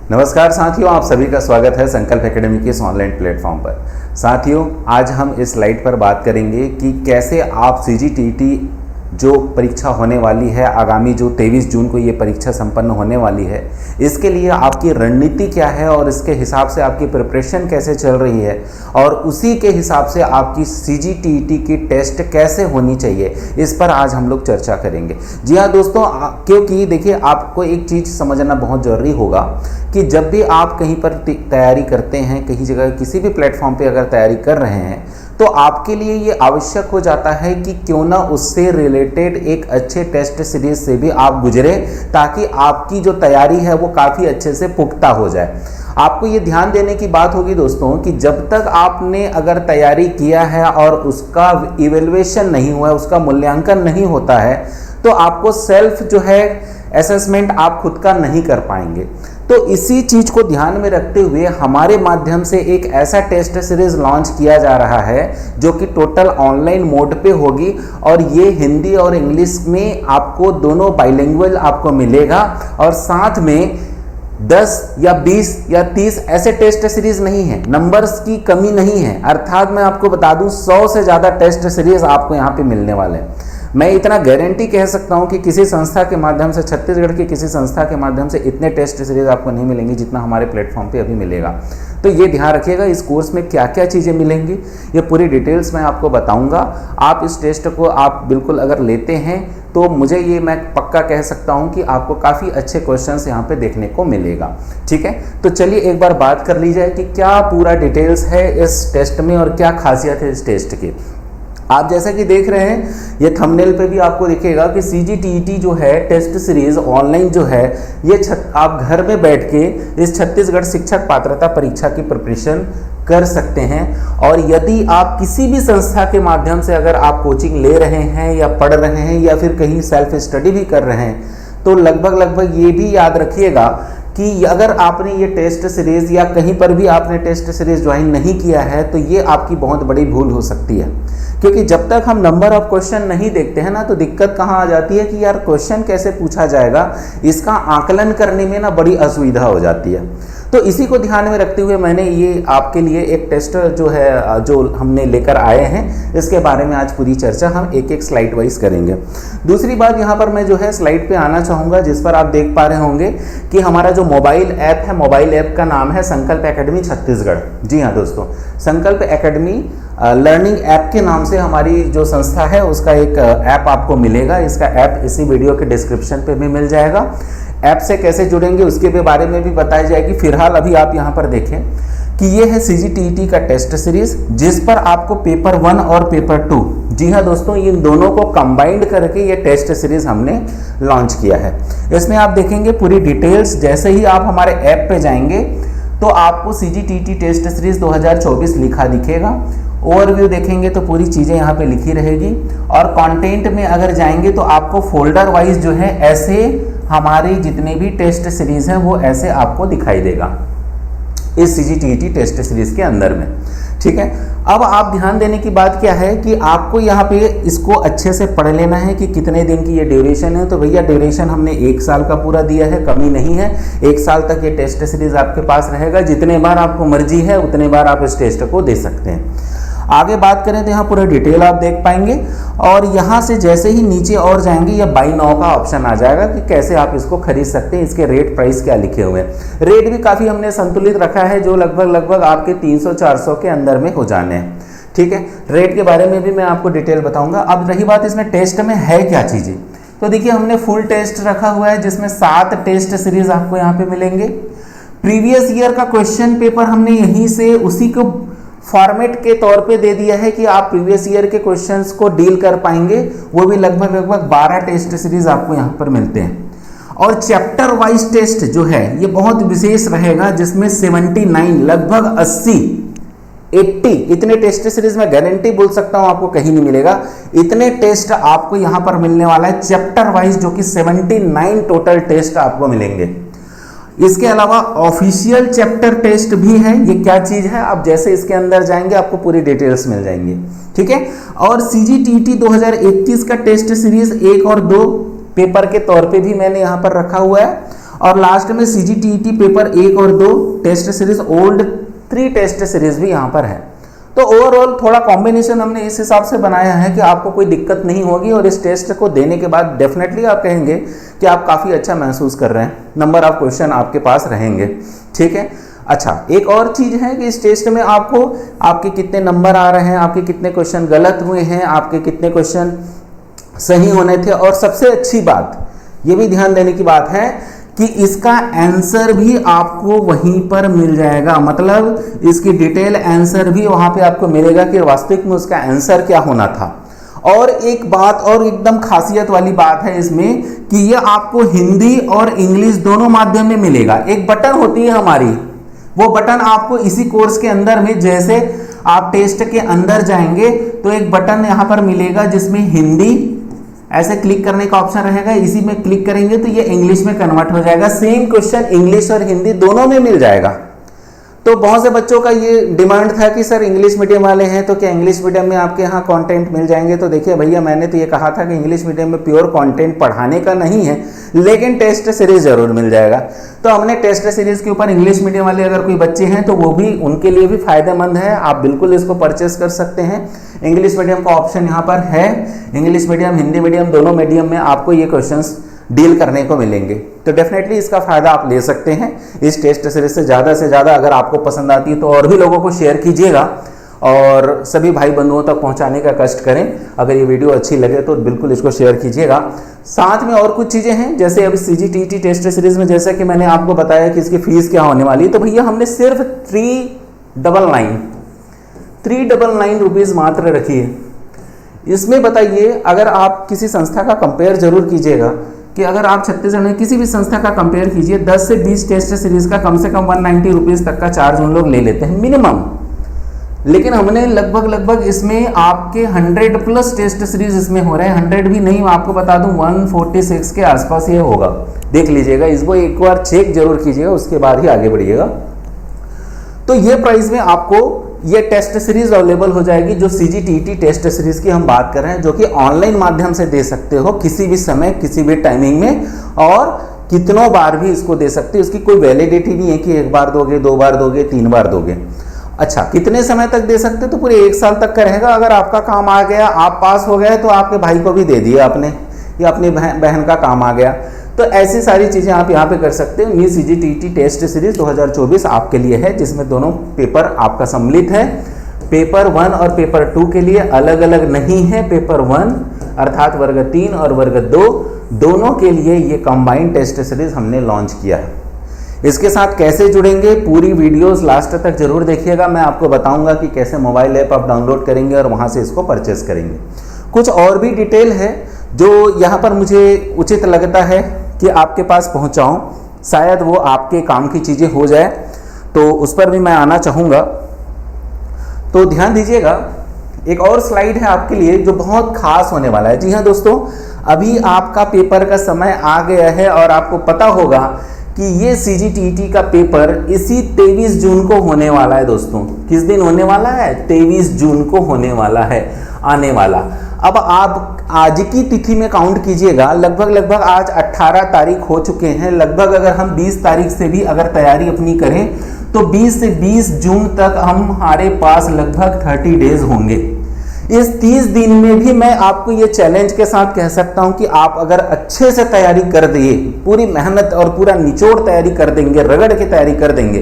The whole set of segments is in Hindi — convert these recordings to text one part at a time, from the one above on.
नमस्कार साथियों, आप सभी का स्वागत है संकल्प एकेडमी के इस ऑनलाइन प्लेटफॉर्म पर। साथियों, आज हम इस स्लाइड पर बात करेंगे कि कैसे आप सीजीटीटी जो परीक्षा होने वाली है, आगामी जो 23 जून को ये परीक्षा संपन्न होने वाली है, इसके लिए आपकी रणनीति क्या है और इसके हिसाब से आपकी प्रिपरेशन कैसे चल रही है और उसी के हिसाब से आपकी सीजीटीटी की टेस्ट कैसे होनी चाहिए, इस पर आज हम लोग चर्चा करेंगे। जी हाँ दोस्तों, क्योंकि देखिए आपको एक चीज़ समझना बहुत ज़रूरी होगा कि जब भी आप कहीं पर तैयारी करते हैं, कहीं जगह किसी भी प्लेटफॉर्म पे अगर तैयारी कर रहे हैं, तो आपके लिए ये आवश्यक हो जाता है कि क्यों ना उससे रिलेटेड एक अच्छे टेस्ट सीरीज से भी आप गुजरे, ताकि आपकी जो तैयारी है वो काफ़ी अच्छे से पुख्ता हो जाए। आपको ये ध्यान देने की बात होगी दोस्तों कि जब तक आपने अगर तैयारी किया है और उसका इवेल्युएशन नहीं हुआ है, उसका मूल्यांकन नहीं होता है, तो आपको सेल्फ जो है असेसमेंट आप खुद का नहीं कर पाएंगे। तो इसी चीज़ को ध्यान में रखते हुए हमारे माध्यम से एक ऐसा टेस्ट सीरीज लॉन्च किया जा रहा है जो कि टोटल ऑनलाइन मोड पे होगी, और ये हिंदी और इंग्लिश में आपको दोनों बाइलिंगुअल आपको मिलेगा। और साथ में 10 या 20 या 30 ऐसे टेस्ट सीरीज नहीं है, नंबर्स की कमी नहीं है। अर्थात मैं आपको बता दूं 100 से ज़्यादा टेस्ट सीरीज आपको यहाँ पे मिलने वाले हैं। मैं इतना गारंटी कह सकता हूं कि किसी संस्था के माध्यम से, छत्तीसगढ़ की किसी संस्था के माध्यम से इतने टेस्ट सीरीज आपको नहीं मिलेंगी जितना हमारे प्लेटफॉर्म पे अभी मिलेगा। तो ये ध्यान रखिएगा, इस कोर्स में क्या क्या चीज़ें मिलेंगी ये पूरी डिटेल्स मैं आपको बताऊंगा। आप इस टेस्ट को आप बिल्कुल अगर लेते हैं तो मुझे ये मैं पक्का कह सकता हूं कि आपको काफ़ी अच्छे क्वेश्चंस यहाँ पे देखने को मिलेगा। ठीक है, तो चलिए एक बार बात कर ली जाए कि क्या पूरा डिटेल्स है इस टेस्ट में और क्या खासियत है इस टेस्ट की। आप जैसा कि देख रहे हैं, ये थंबनेल पे भी आपको दिखेगा कि सीजीटीटी जो है टेस्ट सीरीज ऑनलाइन जो है, ये आप घर में बैठ के इस छत्तीसगढ़ शिक्षक पात्रता परीक्षा की प्रिपरेशन कर सकते हैं। और यदि आप किसी भी संस्था के माध्यम से अगर आप कोचिंग ले रहे हैं या पढ़ रहे हैं या फिर कहीं सेल्फ स्टडी भी कर रहे हैं, तो लगभग ये भी याद रखिएगा कि अगर आपने ये टेस्ट सीरीज या कहीं पर भी आपने टेस्ट सीरीज ज्वाइन नहीं किया है, तो ये आपकी बहुत बड़ी भूल हो सकती है। क्योंकि जब तक हम नंबर ऑफ क्वेश्चन नहीं देखते हैं ना, तो दिक्कत कहाँ आ जाती है कि यार क्वेश्चन कैसे पूछा जाएगा, इसका आकलन करने में ना बड़ी असुविधा हो जाती है। तो इसी को ध्यान में रखते हुए मैंने ये आपके लिए एक टेस्ट जो है जो हमने लेकर आए हैं, इसके बारे में आज पूरी चर्चा हम एक एक स्लाइड वाइज करेंगे। दूसरी बात यहाँ पर मैं जो है स्लाइड पे आना चाहूँगा, जिस पर आप देख पा रहे होंगे कि हमारा जो मोबाइल ऐप है, मोबाइल ऐप का नाम है संकल्प एकेडमी छत्तीसगढ़। जी हाँ दोस्तों, संकल्प एकेडमी लर्निंग ऐप के नाम से हमारी जो संस्था है उसका एक ऐप आपको मिलेगा। इसका ऐप इसी वीडियो के डिस्क्रिप्शन पे भी मिल जाएगा। ऐप से कैसे जुड़ेंगे उसके भी बारे में भी बताया जाएगी। फिलहाल अभी आप यहाँ पर देखें कि ये है सीजीटीटी का टेस्ट सीरीज, जिस पर आपको पेपर 1 और पेपर 2, जी हाँ दोस्तों, इन दोनों को कंबाइंड करके ये टेस्ट सीरीज हमने लॉन्च किया है। इसमें आप देखेंगे पूरी डिटेल्स, जैसे ही आप हमारे ऐप पे जाएंगे तो आपको सीजीटीटी टेस्ट सीरीज 2024 लिखा दिखेगा। ओवरव्यू देखेंगे तो पूरी चीज़ें यहाँ पे लिखी रहेगी, और कंटेंट में अगर जाएंगे तो आपको फोल्डर वाइज जो है ऐसे हमारी जितने भी टेस्ट सीरीज हैं वो ऐसे आपको दिखाई देगा इस सीजीटीटी टेस्ट सीरीज के अंदर में। ठीक है, अब आप ध्यान देने की बात क्या है कि आपको यहाँ पे इसको अच्छे से पढ़ लेना है कि कितने दिन की ये ड्यूरेशन है। तो भैया ड्यूरेशन हमने 1 साल का पूरा दिया है, कमी नहीं है। 1 साल तक ये टेस्ट सीरीज आपके पास रहेगा, जितने बार आपको मर्जी है उतने बार आप इस टेस्ट को दे सकते हैं। आगे बात करें तो यहाँ पूरा डिटेल आप देख पाएंगे, और यहाँ से जैसे ही नीचे और जाएंगे या बाई नाउ का ऑप्शन आ जाएगा कि कैसे आप इसको खरीद सकते हैं, इसके रेट प्राइस क्या लिखे हुए हैं। रेट भी काफ़ी हमने संतुलित रखा है, जो लगभग आपके 300-400 के अंदर में हो जाने हैं। ठीक है, रेट के बारे में भी मैं आपको डिटेल बताऊंगा। अब रही बात इसमें टेस्ट में है क्या चीज़ें, तो देखिए हमने फुल टेस्ट रखा हुआ है, जिसमें 7 टेस्ट सीरीज आपको यहाँ पे मिलेंगे। प्रीवियस ईयर का क्वेश्चन पेपर हमने यहीं से उसी को फॉर्मेट के तौर पे दे दिया है कि आप प्रीवियस ईयर के क्वेश्चंस को डील कर पाएंगे। वो भी लगभग 12 टेस्ट सीरीज आपको यहाँ पर मिलते हैं। और चैप्टर वाइज टेस्ट जो है ये बहुत विशेष रहेगा, जिसमें 79 लगभग 80 इतने टेस्ट सीरीज में गारंटी बोल सकता हूँ आपको कहीं नहीं मिलेगा। इतने टेस्ट आपको यहाँ पर मिलने वाला है चैप्टर वाइज, जो कि 79 टोटल टेस्ट आपको मिलेंगे। इसके अलावा ऑफिशियल चैप्टर टेस्ट भी है। ये क्या चीज़ है, आप जैसे इसके अंदर जाएंगे आपको पूरी डिटेल्स मिल जाएंगी। ठीक है, और सीजीटीटी 2021 का टेस्ट सीरीज 1 और 2 पेपर के तौर पे भी मैंने यहाँ पर रखा हुआ है। और लास्ट में CGTET पेपर 1 और 2 test series, old 3 test series भी यहाँ पर है। तो ओवरऑल थोड़ा कॉम्बिनेशन हमने इस हिसाब से बनाया है कि आपको कोई दिक्कत नहीं होगी और इस टेस्ट को देने के बाद डेफिनेटली आप कहेंगे कि आप काफ़ी अच्छा महसूस कर रहे हैं, नंबर ऑफ क्वेश्चन आपके पास रहेंगे। ठीक है। अच्छा, एक और चीज़ है कि इस टेस्ट में आपको आपके कितने नंबर आ रहे हैं, आपके कितने क्वेश्चन गलत हुए हैं, आपके कितने क्वेश्चन सही होने थे, और सबसे अच्छी बात ये भी ध्यान देने की बात है कि इसका आंसर भी आपको वहीं पर मिल जाएगा, मतलब इसकी डिटेल आंसर भी वहां पे आपको मिलेगा कि वास्तविक में उसका आंसर क्या होना था। और एक बात और एकदम खासियत वाली बात है इसमें कि ये आपको हिंदी और इंग्लिश दोनों माध्यम में मिलेगा। एक बटन होती है हमारी, वो बटन आपको इसी कोर्स के अंदर में, जैसे आप टेस्ट के अंदर जाएंगे तो एक बटन यहाँ पर मिलेगा जिसमें हिंदी ऐसे क्लिक करने का ऑप्शन रहेगा, इसी में क्लिक करेंगे तो ये इंग्लिश में कन्वर्ट हो जाएगा। सेम क्वेश्चन इंग्लिश और हिंदी दोनों में मिल जाएगा। तो बहुत से बच्चों का ये डिमांड था कि सर इंग्लिश मीडियम वाले हैं तो क्या इंग्लिश मीडियम में आपके यहाँ कंटेंट मिल जाएंगे। तो देखिए भैया, मैंने तो ये कहा था कि इंग्लिश मीडियम में प्योर कंटेंट पढ़ाने का नहीं है, लेकिन टेस्ट सीरीज जरूर मिल जाएगा। तो हमने टेस्ट सीरीज के ऊपर इंग्लिश मीडियम वाले अगर कोई बच्चे हैं तो वो भी, उनके लिए भी फायदेमंद है, आप बिल्कुल इसको परचेस कर सकते हैं। इंग्लिश मीडियम का ऑप्शन यहाँ पर है, इंग्लिश मीडियम हिंदी मीडियम दोनों मीडियम में आपको ये क्वेश्चंस डील करने को मिलेंगे। तो डेफिनेटली इसका फायदा आप ले सकते हैं इस टेस्ट सीरीज से ज़्यादा अगर आपको पसंद आती है तो और भी लोगों को शेयर कीजिएगा और सभी भाई बंधुओं तक पहुंचाने का कष्ट करें। अगर ये वीडियो अच्छी लगे तो बिल्कुल इसको शेयर कीजिएगा। साथ में और कुछ चीज़ें हैं, जैसे अभी CGTET टेस्ट सीरीज में जैसा कि मैंने आपको बताया कि इसकी फीस क्या होने वाली है, तो भैया हमने सिर्फ 399 रुपीज़ मात्र रखी है। इसमें बताइए, अगर आप किसी संस्था का कंपेयर जरूर कीजिएगा कि अगर आप छत्तीसगढ़ में किसी भी संस्था का कंपेयर कीजिए, 10 से 20 टेस्ट सीरीज का कम से कम 190 रुपीज़ तक का चार्ज उन लोग ले लेते हैं मिनिमम, लेकिन हमने लगभग इसमें आपके 100 प्लस टेस्ट सीरीज इसमें हो रहे हैं। 100 भी नहीं, आपको बता दूं 146 के आसपास ये होगा। देख लीजिएगा, इसको एक बार चेक जरूर कीजिएगा, उसके बाद ही आगे बढ़िएगा। तो ये प्राइस में आपको ये टेस्ट सीरीज अवेलेबल हो जाएगी, जो CGTET टेस्ट सीरीज की हम बात कर रहे हैं, जो कि ऑनलाइन माध्यम से दे सकते हो किसी भी समय किसी भी टाइमिंग में, और कितनों बार भी इसको दे सकते हो। इसकी कोई वैलिडिटी नहीं है कि 1 बार दोगे, 2 बार दोगे, 3 बार दोगे। अच्छा, कितने समय तक दे सकते हो, तो पूरे 1 साल तक का रहेगा। अगर आपका काम आ गया, आप पास हो गए, तो आपके भाई को भी दे दिया आपने, या अपनी बहन का काम आ गया। तो ऐसी सारी चीज़ें आप यहाँ पे कर सकते हो। न्यू CGTET टेस्ट सीरीज 2024 आपके लिए है, जिसमें दोनों पेपर आपका सम्मिलित है। पेपर 1 और पेपर 2 के लिए अलग अलग नहीं है। पेपर 1 अर्थात वर्ग 3 और वर्ग 2 दोनों के लिए ये कंबाइंड टेस्ट सीरीज हमने लॉन्च किया है। इसके साथ कैसे जुड़ेंगे, पूरी वीडियोस लास्ट तक जरूर देखिएगा। मैं आपको बताऊंगा कि कैसे मोबाइल ऐप आप डाउनलोड करेंगे और वहाँ से इसको परचेस करेंगे। कुछ और भी डिटेल है जो यहाँ पर मुझे उचित लगता है कि आपके पास पहुँचाऊँ, शायद वो आपके काम की चीज़ें हो जाए, तो उस पर भी मैं आना चाहूँगा। तो ध्यान दीजिएगा, एक और स्लाइड है आपके लिए जो बहुत खास होने वाला है। जी हाँ दोस्तों, अभी आपका पेपर का समय आ गया है और आपको पता होगा कि ये CGTET का पेपर इसी 23 जून को होने वाला है। दोस्तों, किस दिन होने वाला है? 23 जून को होने वाला है, आने वाला। अब आप आज की तिथि में काउंट कीजिएगा, लगभग आज 18 तारीख हो चुके हैं। लगभग अगर हम 20 तारीख से भी अगर तैयारी अपनी करें तो 20 से 20 जून तक हमारे पास लगभग 30 डेज होंगे। इस 30 दिन में भी मैं आपको ये चैलेंज के साथ कह सकता हूं कि आप अगर अच्छे से तैयारी कर दिए, पूरी मेहनत और पूरा निचोड़ तैयारी कर देंगे, रगड़ के तैयारी कर देंगे,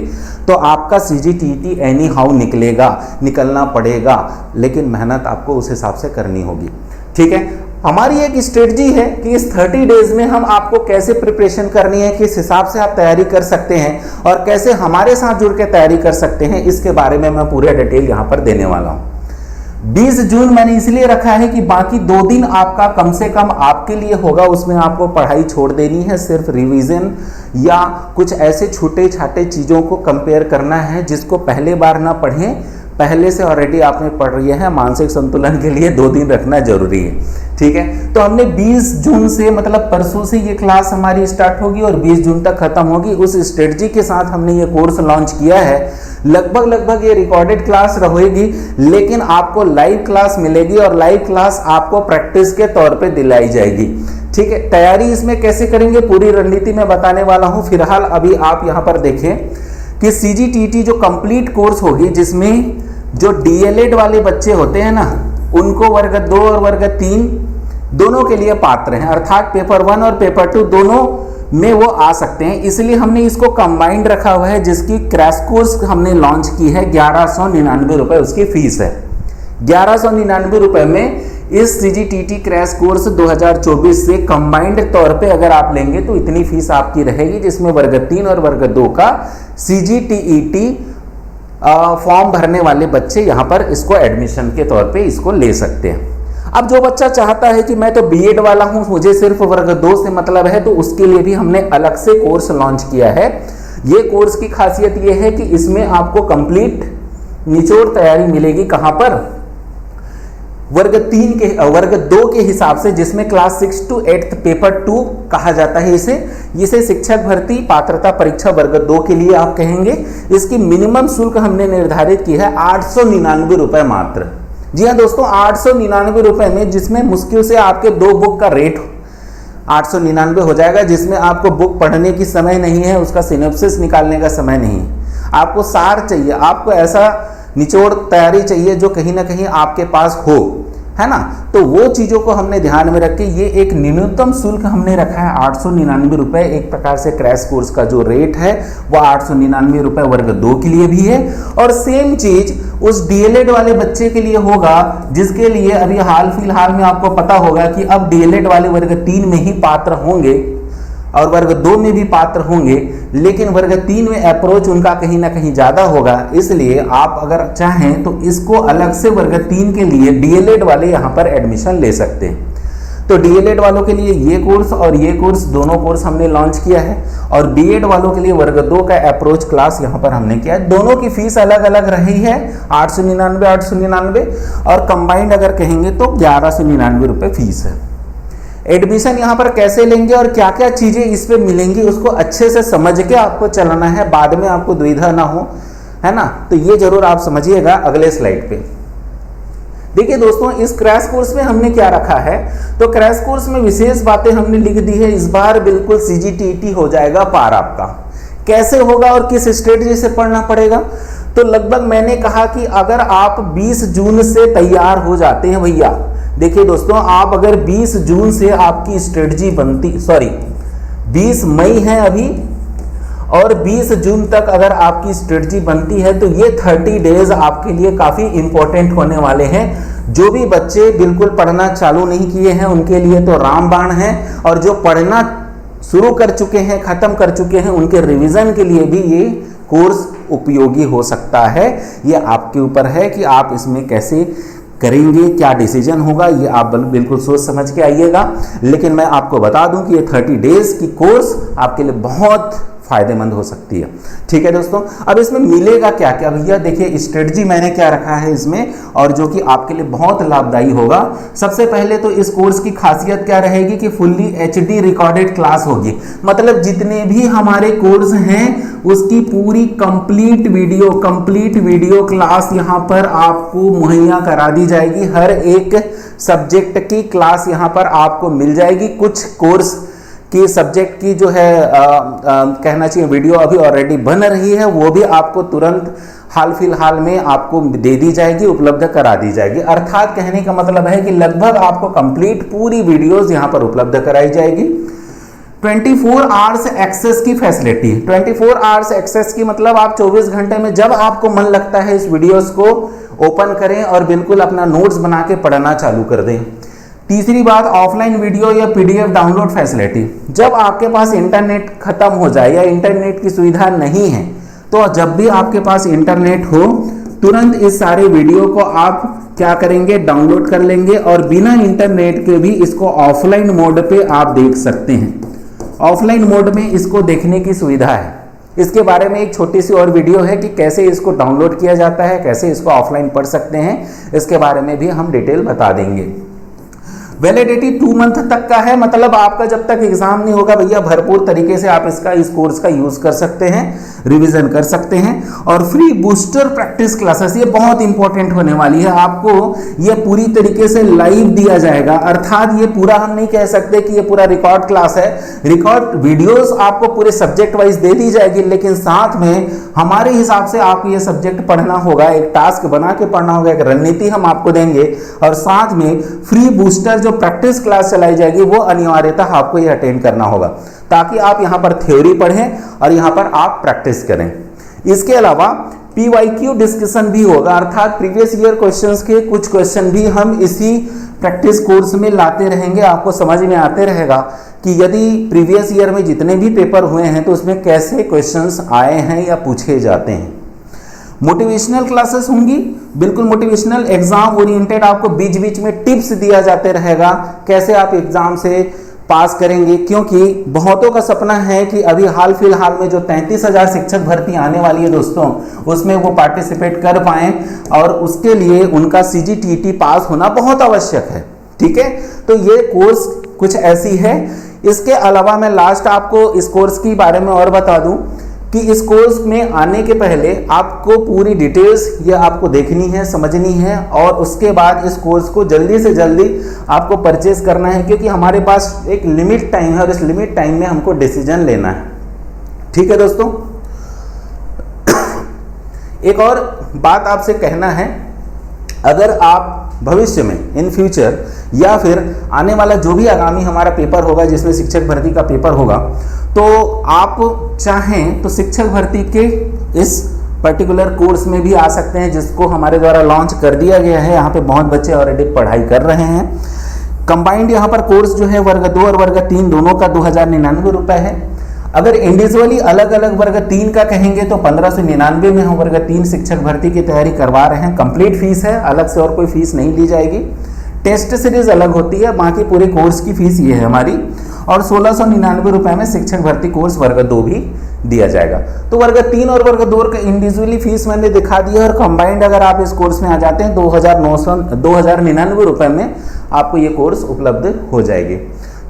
तो आपका CGTET एनी हाउ निकलना पड़ेगा, लेकिन मेहनत आपको उस हिसाब से करनी होगी। ठीक है, हमारी एक स्ट्रेटजी है कि इस 30 डेज में हम आपको कैसे प्रिपरेशन करनी है, किस हिसाब से आप तैयारी कर सकते हैं और कैसे हमारे साथ जुड़ के तैयारी कर सकते हैं, इसके बारे में मैं पूरा डिटेल यहाँ पर देने वाला हूँ। 20 जून मैंने इसलिए रखा है कि बाकी 2 दिन आपका कम से कम आपके लिए होगा, उसमें आपको पढ़ाई छोड़ देनी है, सिर्फ रिवीजन या कुछ ऐसे छोटे छाटे चीज़ों को कंपेयर करना है जिसको पहले बार ना पढ़ें, पहले से ऑलरेडी आपने पढ़ रही है। मानसिक संतुलन के लिए 2 दिन रखना जरूरी है। ठीक है, तो हमने 20 जून से, मतलब परसों से ये क्लास हमारी स्टार्ट होगी और 20 जून तक खत्म होगी। उस स्ट्रेटजी के साथ हमने ये कोर्स लॉन्च किया है। लगभग ये रिकॉर्डेड क्लास रहेगी, लेकिन आपको लाइव क्लास मिलेगी और लाइव क्लास आपको प्रैक्टिस के तौर पे दिलाई जाएगी। ठीक है, तैयारी इसमें कैसे करेंगे पूरी रणनीति में बताने वाला हूं। फिलहाल अभी आप यहां पर देखें कि सीजीटीटी जो कंप्लीट कोर्स होगी, जिसमें जो डीएलएड वाले बच्चे होते हैं ना, उनको वर्ग 2 और वर्ग 3 दोनों के लिए पात्र हैं, अर्थात पेपर 1 और पेपर 2 दोनों में वो आ सकते हैं। इसलिए हमने इसको कंबाइंड रखा हुआ है, जिसकी क्रैश कोर्स हमने लॉन्च की है। 1199 रुपए उसकी फीस है। 1199 रुपए में इस सीजीटीटी क्रैश कोर्स 2024 से कंबाइंड तौर पे अगर आप लेंगे तो इतनी फीस आपकी रहेगी, जिसमें वर्ग 3 और वर्ग 2 का सीजीटीईटी फॉर्म भरने वाले बच्चे यहां पर इसको एडमिशन के तौर पे इसको ले सकते हैं। अब जो बच्चा चाहता है कि मैं तो बीएड वाला हूं, मुझे सिर्फ वर्ग 2 से मतलब है, तो उसके लिए भी हमने अलग से कोर्स लॉन्च किया है। ये कोर्स की खासियत ये है कि इसमें आपको कंप्लीट निचोड़ तैयारी मिलेगी। कहां पर? वर्ग 2 के हिसाब से, जिसमें क्लास 6 to 8 पेपर 2 कहा जाता है। इसे शिक्षक भर्ती पात्रता परीक्षा वर्ग 2 के लिए आप कहेंगे। इसकी मिनिमम शुल्क हमने निर्धारित की है 899 रुपए मात्र। जी हाँ दोस्तों, 899 रुपए में, जिसमें मुश्किल से आपके 2 बुक का रेट 899 हो जाएगा, जिसमें आपको बुक पढ़ने की समय नहीं है, उसका सिनॉप्सिस निकालने का समय नहीं है। आपको सार चाहिए, आपको ऐसा निचोड़ तैयारी चाहिए जो कहीं ना कहीं आपके पास हो, है ना। तो वो चीज़ों को हमने ध्यान में रख के ये एक न्यूनतम शुल्क हमने रखा है 899 रुपए। एक प्रकार से क्रैश कोर्स का जो रेट है वो 899 रुपए वर्ग 2 के लिए भी है। और सेम चीज उस डीएलएड वाले बच्चे के लिए होगा, जिसके लिए अभी हाल फिलहाल में आपको पता होगा कि अब डीएलएड वाले वर्ग 3 में ही पात्र होंगे और वर्ग 2 में भी पात्र होंगे, लेकिन वर्ग 3 में अप्रोच उनका कहीं ना कहीं ज़्यादा होगा। इसलिए आप अगर चाहें तो इसको अलग से वर्ग 3 के लिए डीएलएड वाले यहाँ पर एडमिशन ले सकते हैं। तो डीएलएड वालों के लिए ये कोर्स और ये कोर्स, दोनों कोर्स हमने लॉन्च किया है। और बीएड वालों के लिए वर्ग 2 का अप्रोच क्लास यहाँ पर हमने किया है। दोनों की फीस अलग अलग रही है, 899 और कंबाइंड अगर कहेंगे तो 1199 रुपये फीस है। एडमिशन यहाँ पर कैसे लेंगे और क्या क्या चीज़ें इस पे मिलेंगी, उसको अच्छे से समझ के आपको चलाना है, बाद में आपको दुविधा ना हो, है ना। तो ये जरूर आप समझिएगा अगले स्लाइड पे। देखिए दोस्तों, इस क्रैश कोर्स में हमने क्या रखा है, तो क्रैश कोर्स में विशेष बातें हमने लिख दी है। इस बार बिल्कुल सीजीटीटी हो जाएगा पार आपका। कैसे होगा और किस स्ट्रेटजी से पढ़ना पड़ेगा, तो लगभग मैंने कहा कि अगर आप 20 जून से तैयार हो जाते हैं भैया, देखिए दोस्तों, आप अगर 20 जून से आपकी स्ट्रेटजी बनती, 20 मई है अभी, और 20 जून तक अगर आपकी स्ट्रेटजी बनती है तो ये 30 डेज आपके लिए काफ़ी इंपॉर्टेंट होने वाले हैं। जो भी बच्चे बिल्कुल पढ़ना चालू नहीं किए हैं उनके लिए तो रामबाण है, और जो पढ़ना शुरू कर चुके हैं, ख़त्म कर चुके हैं, उनके रिवीजन के लिए भी ये कोर्स उपयोगी हो सकता है। ये आपके ऊपर है कि आप इसमें कैसे करेंगे, क्या डिसीजन होगा, ये आप बिल्कुल सोच समझ के आइएगा। लेकिन मैं आपको बता दूं कि ये 30 डेज की कोर्स आपके लिए बहुत फायदेमंद हो सकती है। ठीक है दोस्तों, अब इसमें मिलेगा क्या क्या भैया, देखिए स्ट्रेटजी मैंने क्या रखा है इसमें, और जो कि आपके लिए बहुत लाभदायी होगा। सबसे पहले तो इस कोर्स की खासियत क्या रहेगी कि फुल्ली एचडी रिकॉर्डेड क्लास होगी। मतलब जितने भी हमारे कोर्स हैं उसकी पूरी कंप्लीट वीडियो क्लास यहाँ पर आपको मुहैया करा दी जाएगी। हर एक सब्जेक्ट की क्लास यहाँ पर आपको मिल जाएगी। कुछ कोर्स की सब्जेक्ट की जो है कहना चाहिए वीडियो अभी ऑलरेडी बन रही है, वो भी आपको तुरंत हाल फिलहाल में आपको दे दी जाएगी, उपलब्ध करा दी जाएगी। अर्थात कहने का मतलब है कि लगभग आपको कंप्लीट पूरी वीडियोस यहाँ पर उपलब्ध कराई जाएगी। 24 आवर्स एक्सेस की फैसिलिटी, 24 आवर्स एक्सेस की मतलब आप 24 घंटे में जब आपको मन लगता है इस वीडियोस को ओपन करें और बिल्कुल अपना नोट्स बना के पढ़ना चालू कर दें। तीसरी बात, ऑफलाइन वीडियो या पीडीएफ डाउनलोड फैसिलिटी। जब आपके पास इंटरनेट खत्म हो जाए या इंटरनेट की सुविधा नहीं है, तो जब भी आपके पास इंटरनेट हो तुरंत इस सारे वीडियो को आप क्या करेंगे, डाउनलोड कर लेंगे और बिना इंटरनेट के भी इसको ऑफलाइन मोड पे आप देख सकते हैं। ऑफलाइन मोड में इसको देखने की सुविधा है। इसके बारे में एक छोटी सी और वीडियो है कि कैसे इसको डाउनलोड किया जाता है, कैसे इसको ऑफलाइन पढ़ सकते हैं, इसके बारे में भी हम डिटेल बता देंगे। वैलिडिटी 2 मंथ तक का है, मतलब आपका जब तक एग्जाम नहीं होगा भैया भरपूर तरीके से आप इस कोर्स का यूज कर सकते हैं, रिवीजन कर सकते हैं। और फ्री बूस्टर प्रैक्टिस क्लासेस, ये बहुत इंपॉर्टेंट होने वाली है, आपको ये पूरी तरीके से लाइव दिया जाएगा। अर्थात ये पूरा हम नहीं कह सकते कि ये पूरा रिकॉर्ड क्लास है, रिकॉर्ड वीडियोस आपको पूरे सब्जेक्ट वाइज दे दी जाएगी, लेकिन साथ में हमारे हिसाब से आपको ये सब्जेक्ट पढ़ना होगा, एक टास्क बना के पढ़ना होगा, एक रणनीति हम आपको देंगे, और साथ में फ्री बूस्टर जो प्रैक्टिस क्लास चलाई जाएगी वो अनिवार्यतः आपको ये अटेंड करना होगा, ताकि आप यहाँ पर थ्योरी पढ़ें और यहाँ पर आप प्रैक्टिस करें। इसके अलावा PYQ डिस्कशन भी होगा, अर्थात प्रीवियस ईयर क्वेश्चंस के कुछ क्वेश्चन भी हम इसी प्रैक्टिस कोर्स में लाते रहेंगे। आपको समझ में आते रहेगा कि यदि प्रीवियस ईयर में जितने भी पेपर हुए हैं तो उसमें कैसे क्वेश्चंस आए हैं या पूछे जाते हैं। मोटिवेशनल क्लासेस होंगी, बिल्कुल मोटिवेशनल, एग्जाम ओरिएंटेड, आपको बीच बीच में टिप्स दिया जाते रहेगा कैसे आप एग्जाम से पास करेंगे, क्योंकि बहुतों का सपना है कि अभी हाल फिलहाल में जो 33,000 शिक्षक भर्ती आने वाली है दोस्तों, उसमें वो पार्टिसिपेट कर पाएं, और उसके लिए उनका CGTT पास होना बहुत आवश्यक है। ठीक है, तो ये कोर्स कुछ ऐसी है। इसके अलावा मैं लास्ट आपको इस कोर्स के बारे में और बता दूं कि इस कोर्स में आने के पहले आपको पूरी डिटेल्स ये आपको देखनी है, समझनी है, और उसके बाद इस कोर्स को जल्दी से जल्दी आपको परचेज करना है, क्योंकि हमारे पास एक लिमिट टाइम है और इस लिमिट टाइम में हमको डिसीजन लेना है। ठीक है दोस्तों, एक और बात आपसे कहना है, अगर आप भविष्य में इन फ्यूचर या फिर आने वाला जो भी आगामी हमारा पेपर होगा जिसमें शिक्षक भर्ती का पेपर होगा, तो आप चाहें तो शिक्षक भर्ती के इस पर्टिकुलर कोर्स में भी आ सकते हैं, जिसको हमारे द्वारा लॉन्च कर दिया गया है। यहाँ पे बहुत बच्चे ऑलरेडी पढ़ाई कर रहे हैं। कंबाइंड यहाँ पर कोर्स जो है वर्ग 2 और वर्ग 3 दोनों का 2099 रुपये है। अगर इंडिविजुअली अलग अलग वर्ग 3 का कहेंगे तो 1599 में हम वर्ग 3 शिक्षक भर्ती की तैयारी करवा रहे हैं। कंप्लीट फीस है, अलग से और कोई फीस नहीं ली जाएगी। टेस्ट सीरीज अलग होती है, बाकी पूरे कोर्स की फीस ये है हमारी, और 1699 रुपये में शिक्षक भर्ती कोर्स वर्ग 2 भी दिया जाएगा। तो वर्ग 3 और वर्ग 2 का इंडिविजुअली फीस मैंने दिखा दी है, और कंबाइंड अगर आप इस कोर्स में आ जाते हैं 2099 रुपये में आपको ये कोर्स उपलब्ध हो जाएगी।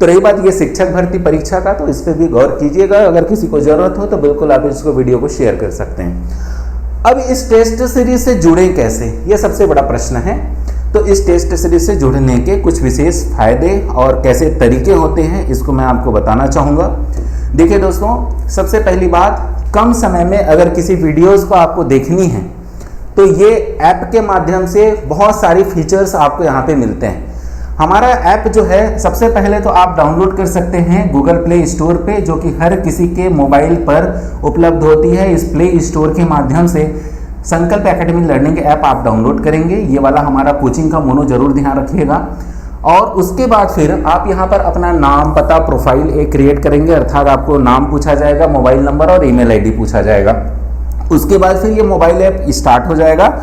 तो रही बात ये शिक्षक भर्ती परीक्षा का, तो इस पर भी गौर कीजिएगा। अगर किसी को जरूरत हो तो बिल्कुल आप इसको वीडियो को शेयर कर सकते हैं। अब इस टेस्ट सीरीज से जुड़े कैसे, ये सबसे बड़ा प्रश्न है। तो इस टेस्ट सीरीज से जुड़ने के कुछ विशेष फायदे और कैसे तरीके होते हैं, इसको मैं आपको बताना चाहूँगा। देखिए दोस्तों, सबसे पहली बात, कम समय में अगर किसी वीडियोज़ को आपको देखनी है तो ये ऐप के माध्यम से बहुत सारी फीचर्स आपको यहाँ पे मिलते हैं। हमारा ऐप जो है, सबसे पहले तो आप डाउनलोड कर सकते हैं गूगल प्ले स्टोर पे, जो कि हर किसी के मोबाइल पर उपलब्ध होती है। इस प्ले स्टोर के माध्यम से संकल्प एकेडमी लर्निंग ऐप आप डाउनलोड करेंगे। ये वाला हमारा कोचिंग का मोनो जरूर ध्यान रखिएगा। और उसके बाद फिर आप यहाँ पर अपना नाम, पता, प्रोफाइल एक क्रिएट करेंगे, अर्थात आपको नाम पूछा जाएगा, मोबाइल नंबर और ईमेल आईडी पूछा जाएगा। उसके बाद फिर ये मोबाइल ऐप स्टार्ट हो जाएगा,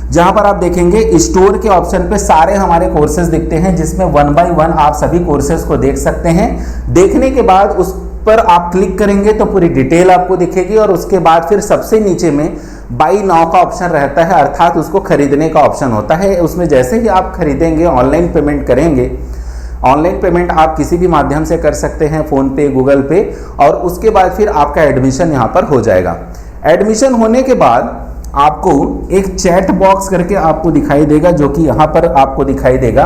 जहाँ पर आप देखेंगे स्टोर के ऑप्शन पे सारे हमारे कोर्सेज दिखते हैं, जिसमें 1 बाय 1 आप सभी कोर्सेज को देख सकते हैं। देखने के बाद उस पर आप क्लिक करेंगे तो पूरी डिटेल आपको दिखेगी, और उसके बाद फिर सबसे नीचे में बाई नाउ का ऑप्शन रहता है, अर्थात उसको खरीदने का ऑप्शन होता है। उसमें जैसे ही आप खरीदेंगे, ऑनलाइन पेमेंट करेंगे, ऑनलाइन पेमेंट आप किसी भी माध्यम से कर सकते हैं, फ़ोन पे, गूगल पे, और उसके बाद फिर आपका एडमिशन यहाँ पर हो जाएगा। एडमिशन होने के बाद आपको एक चैट बॉक्स करके आपको दिखाई देगा, जो कि यहाँ पर आपको दिखाई देगा।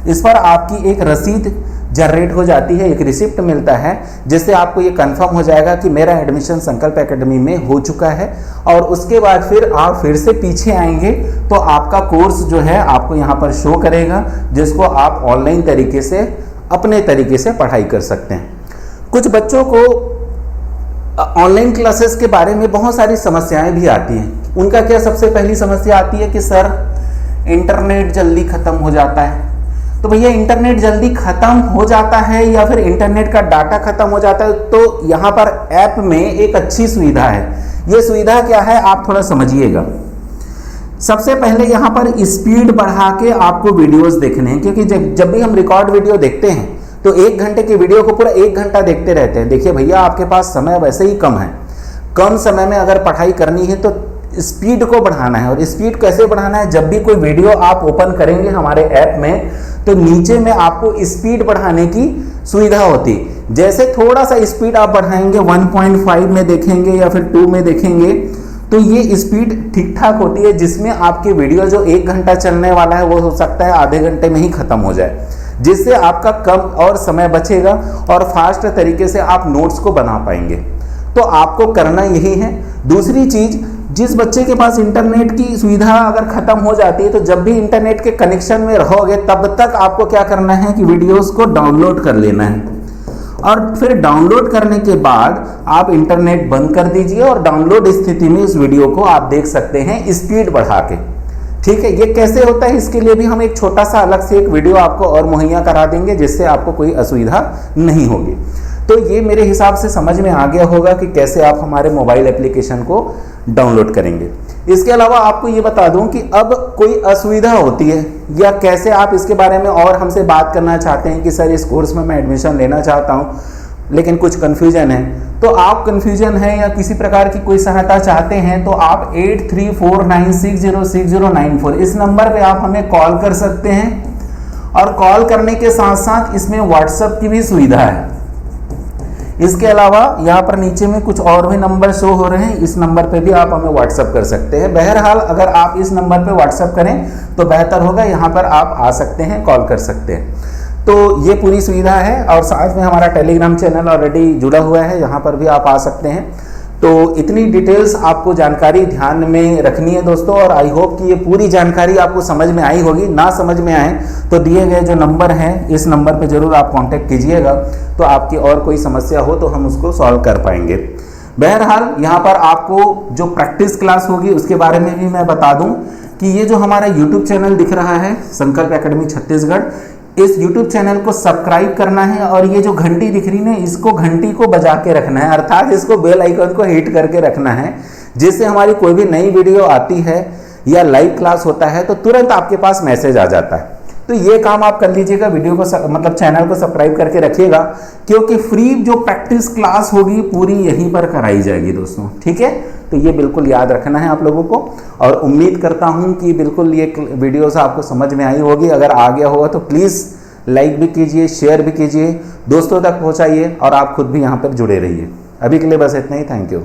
इस पर आपकी एक रसीद जनरेट हो जाती है, एक रिसिप्ट मिलता है, जिससे आपको ये कंफर्म हो जाएगा कि मेरा एडमिशन संकल्प एकेडमी में हो चुका है। और उसके बाद फिर आप फिर से पीछे आएंगे तो आपका कोर्स जो है आपको यहाँ पर शो करेगा, जिसको आप ऑनलाइन तरीके से अपने तरीके से पढ़ाई कर सकते हैं। कुछ बच्चों को ऑनलाइन क्लासेस के बारे में बहुत सारी समस्याएं भी आती हैं। उनका क्या, सबसे पहली समस्या आती है कि सर इंटरनेट जल्दी ख़त्म हो जाता है। तो भैया इंटरनेट जल्दी ख़त्म हो जाता है या फिर इंटरनेट का डाटा ख़त्म हो जाता है, तो यहाँ पर ऐप में एक अच्छी सुविधा है। ये सुविधा क्या है, आप थोड़ा समझिएगा। सबसे पहले यहाँ पर स्पीड बढ़ा के आपको वीडियोस देखने हैं, क्योंकि जब भी हम रिकॉर्ड वीडियो देखते हैं तो 1 घंटे की वीडियो को पूरा 1 घंटा देखते रहते हैं। देखिए भैया, आपके पास समय वैसे ही कम है। कम समय में अगर पढ़ाई करनी है तो स्पीड को बढ़ाना है। और स्पीड कैसे बढ़ाना है, जब भी कोई वीडियो आप ओपन करेंगे हमारे ऐप में तो नीचे में आपको स्पीड बढ़ाने की सुविधा होती है। जैसे थोड़ा सा स्पीड आप बढ़ाएंगे 1.5 में देखेंगे या फिर 2 में देखेंगे तो ये स्पीड ठीक ठाक होती है, जिसमें आपके वीडियो जो 1 घंटा चलने वाला है वो हो सकता है आधे घंटे में ही खत्म हो जाए, जिससे आपका कम और समय बचेगा और फास्ट तरीके से आप नोट्स को बना पाएंगे। तो आपको करना यही है। दूसरी चीज, जिस बच्चे के पास इंटरनेट की सुविधा अगर खत्म हो जाती है तो जब भी इंटरनेट के कनेक्शन में रहोगे तब तक आपको क्या करना है कि वीडियोस को डाउनलोड कर लेना है, और फिर डाउनलोड करने के बाद आप इंटरनेट बंद कर दीजिए और डाउनलोड स्थिति में इस वीडियो को आप देख सकते हैं स्पीड बढ़ा के। ठीक है, ये कैसे होता है इसके लिए भी हम एक छोटा सा अलग से एक वीडियो आपको और मुहैया करा देंगे, जिससे आपको कोई असुविधा नहीं होगी। तो ये मेरे हिसाब से समझ में आ गया होगा कि कैसे आप हमारे मोबाइल एप्लीकेशन को डाउनलोड करेंगे। इसके अलावा आपको ये बता दूं कि अब कोई असुविधा होती है या कैसे आप इसके बारे में और हमसे बात करना चाहते हैं कि सर इस कोर्स में मैं एडमिशन लेना चाहता हूं लेकिन कुछ कन्फ्यूजन है, तो आप कन्फ्यूजन है या किसी प्रकार की कोई सहायता चाहते हैं तो आप 8349606094 इस नंबर पे आप हमें कॉल कर सकते हैं। और कॉल करने के साथ साथ इसमें व्हाट्सएप की भी सुविधा है। इसके अलावा यहाँ पर नीचे में कुछ और भी नंबर शो हो रहे हैं, इस नंबर पे भी आप हमें व्हाट्सएप कर सकते हैं। बहरहाल अगर आप इस नंबर पे व्हाट्सएप करें तो बेहतर होगा, यहाँ पर आप आ सकते हैं, कॉल कर सकते हैं। तो ये पूरी सुविधा है। और साथ में हमारा टेलीग्राम चैनल ऑलरेडी जुड़ा हुआ है, यहाँ पर भी आप आ सकते हैं। तो इतनी डिटेल्स आपको जानकारी ध्यान में रखनी है दोस्तों, और आई होप कि ये पूरी जानकारी आपको समझ में आई होगी। ना समझ में आए तो दिए गए जो नंबर है इस नंबर पे जरूर आप कांटेक्ट कीजिएगा, तो आपकी और कोई समस्या हो तो हम उसको सॉल्व कर पाएंगे। बहरहाल यहाँ पर आपको जो प्रैक्टिस क्लास होगी उसके बारे में भी मैं बता दूं कि ये जो हमारा यूट्यूब चैनल दिख रहा है संकल्प एकेडमी छत्तीसगढ़, इस YouTube चैनल को सब्सक्राइब करना है और ये जो घंटी दिख रही है इसको घंटी को बजा के रखना है, अर्थात इसको बेल आइकन को हिट करके रखना है, जिससे हमारी कोई भी नई वीडियो आती है या लाइव क्लास होता है तो तुरंत आपके पास मैसेज आ जाता है। तो ये काम आप कर लीजिएगा, वीडियो को मतलब चैनल को सब्सक्राइब करके रखिएगा, क्योंकि फ्री जो प्रैक्टिस क्लास होगी पूरी यहीं पर कराई जाएगी दोस्तों। ठीक है, तो ये बिल्कुल याद रखना है आप लोगों को, और उम्मीद करता हूं कि बिल्कुल ये वीडियोस आपको समझ में आई होगी। अगर आ गया होगा तो प्लीज़ लाइक भी कीजिए, शेयर भी कीजिए, दोस्तों तक पहुंचाइए और आप खुद भी यहाँ पर जुड़े रहिए। अभी के लिए बस इतना ही, थैंक यू।